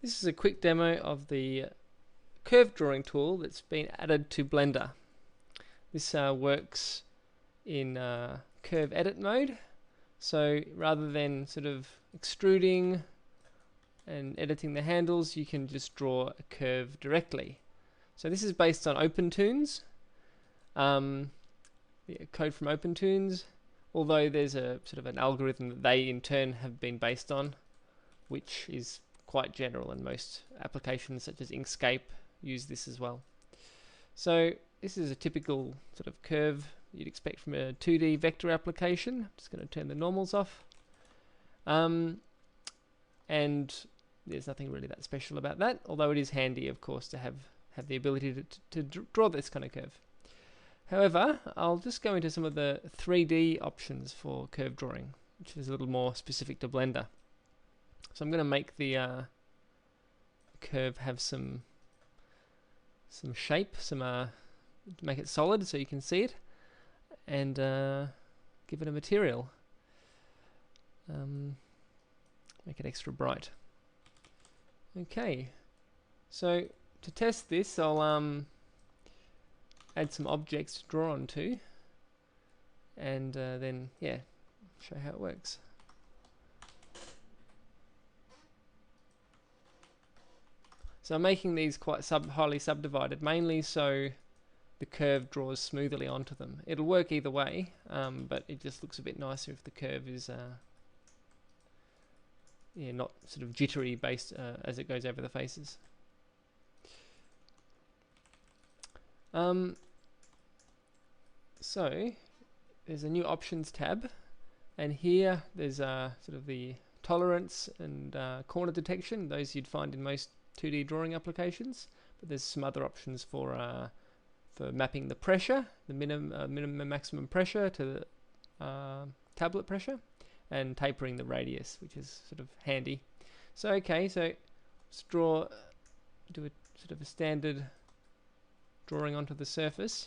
This is a quick demo of the curve drawing tool that's been added to Blender. This works in curve edit mode, so rather than sort of extruding and editing the handles, you can just draw a curve directly. So this is based on OpenToons, the code from OpenToons, although there's a sort of an algorithm that they in turn have been based on, which is quite general, and most applications such as Inkscape use this as well. So this is a typical sort of curve you'd expect from a 2D vector application. I'm just going to turn the normals off. And there's nothing really that special about that, although it is handy, of course, to have the ability to draw this kind of curve. However, I'll just go into some of the 3D options for curve drawing, which is a little more specific to Blender. So I'm going to make the curve have some shape, make it solid so you can see it, and give it a material. Make it extra bright. Okay, so to test this, I'll add some objects to draw onto, and then show how it works. So I'm making these quite highly subdivided, mainly so the curve draws smoothly onto them. It'll work either way, but it just looks a bit nicer if the curve is not sort of jittery based as it goes over the faces. So there's a new options tab, and here there's sort of the tolerance and corner detection, those you'd find in most 2D drawing applications, but there's some other options for mapping the pressure, the minimum and maximum pressure to the tablet pressure, and tapering the radius, which is sort of handy. So okay, so let's do a sort of a standard drawing onto the surface.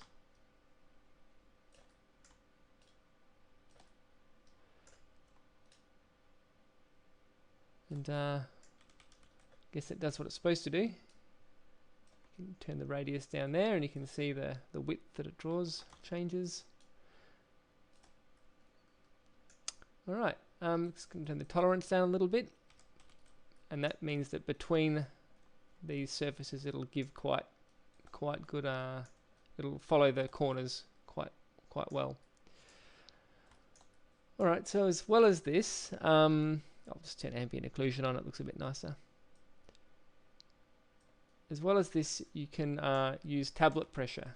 And guess it does what it's supposed to do. You can turn the radius down there, and you can see the width that it draws changes. Alright, just going to turn the tolerance down a little bit, and that means that between these surfaces it'll give quite good, it'll follow the corners quite well. Alright, so as well as this, I'll just turn ambient occlusion on, it looks a bit nicer. As well as this, you can use tablet pressure.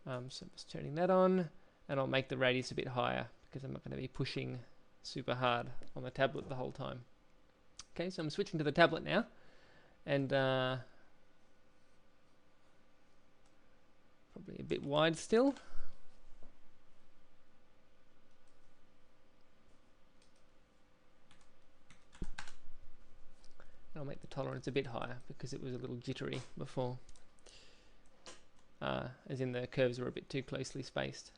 So I'm just turning that on, and I'll make the radius a bit higher because I'm not going to be pushing super hard on the tablet the whole time. Okay, so I'm switching to the tablet now, and probably a bit wide still. I'll make the tolerance a bit higher because it was a little jittery before, as in the curves were a bit too closely spaced.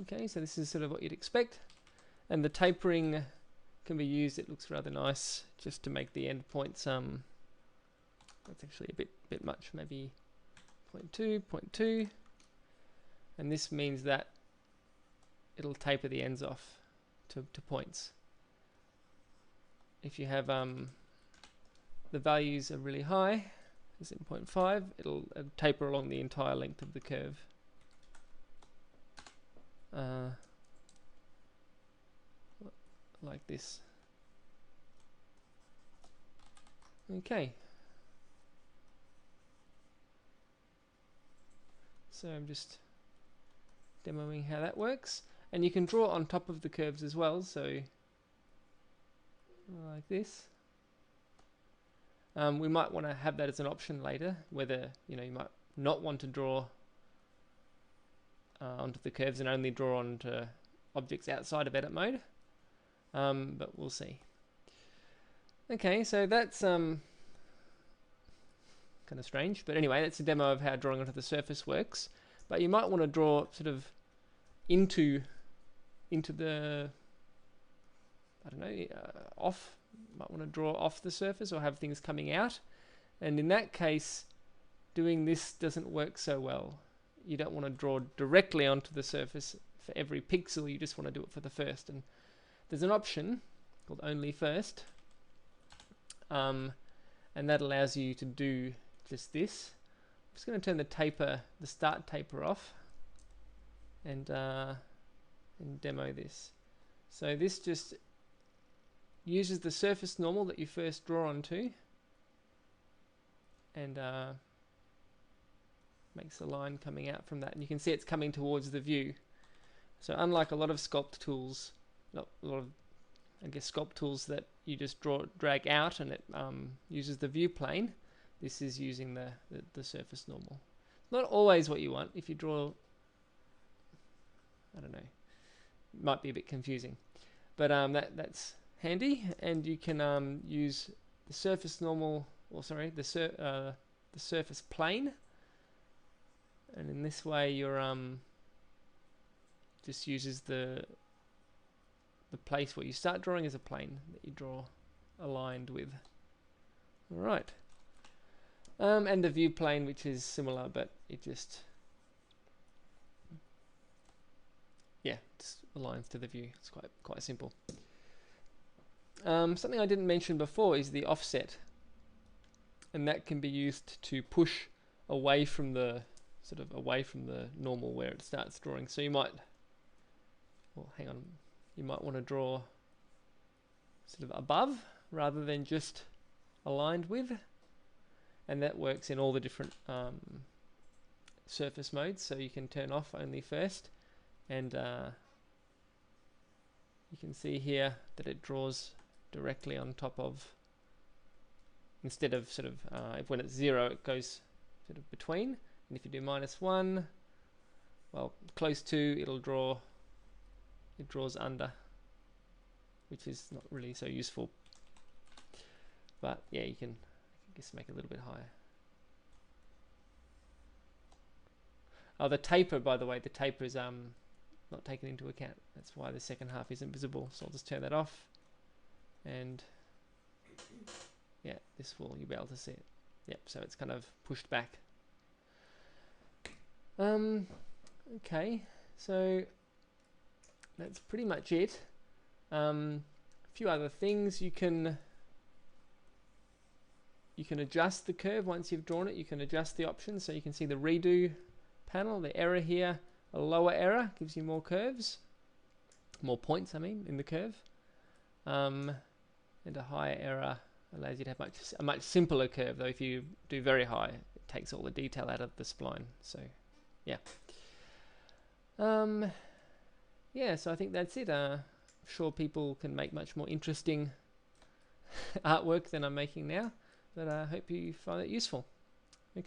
Okay, so this is sort of what you'd expect, and the tapering can be used. It looks rather nice just to make the end points. That's actually a bit much, maybe 0.2, 0.2, and this means that it'll taper the ends off to points. If you have the values are really high, as in 0.5, it'll taper along the entire length of the curve. Like this. Okay. So I'm just demoing how that works. And you can draw on top of the curves as well, so like this. We might want to have that as an option later, whether you might not want to draw onto the curves and only draw onto objects outside of edit mode, but we'll see. Okay, so that's kind of strange, but anyway, that's a demo of how drawing onto the surface works. But you might want to draw sort of into the I don't know, off. Might want to draw off the surface or have things coming out. And in that case, doing this doesn't work so well. You don't want to draw directly onto the surface for every pixel, you just want to do it for the first. And there's an option called only first, and that allows you to do just this. I'm just going to turn the start taper off, and demo this. So this just uses the surface normal that you first draw onto, and makes a line coming out from that, and you can see it's coming towards the view. So unlike a lot of sculpt tools, a lot of sculpt tools that you just drag out and it uses the view plane, this is using the surface normal. Not always what you want. If you draw, I don't know, might be a bit confusing, but that's handy, and you can use the surface normal, or sorry, the surface plane. And in this way, you're just uses the place where you start drawing as a plane that you draw aligned with. All right, and the view plane, which is similar, but it just aligns to the view. It's quite simple. Something I didn't mention before is the offset, and that can be used to push away from the normal where it starts drawing. So you might, you might want to draw sort of above rather than just aligned with, and that works in all the different surface modes. So you can turn off only first, and you can see here that it draws directly on top of, instead of when it's 0, it goes sort of between. And if you do -1, well, close to, it draws under, which is not really so useful. But yeah, you can, I guess, make it a little bit higher. Oh, the taper, by the way, the taper is not taken into account. That's why the second half isn't visible. So I'll just turn that off, and yeah, you'll be able to see it. Yep, so it's kind of pushed back. Okay, so that's pretty much it. A few other things. You can adjust the curve once you've drawn it. You can adjust the options, so you can see the redo panel, the error here. A lower error gives you more curves, more points, I mean, in the curve, and a higher error allows you to have a much simpler curve. Though if you do very high, it takes all the detail out of the spline. So yeah. Yeah, so I think that's it. I'm sure people can make much more interesting artwork than I'm making now, but I hope you find it useful.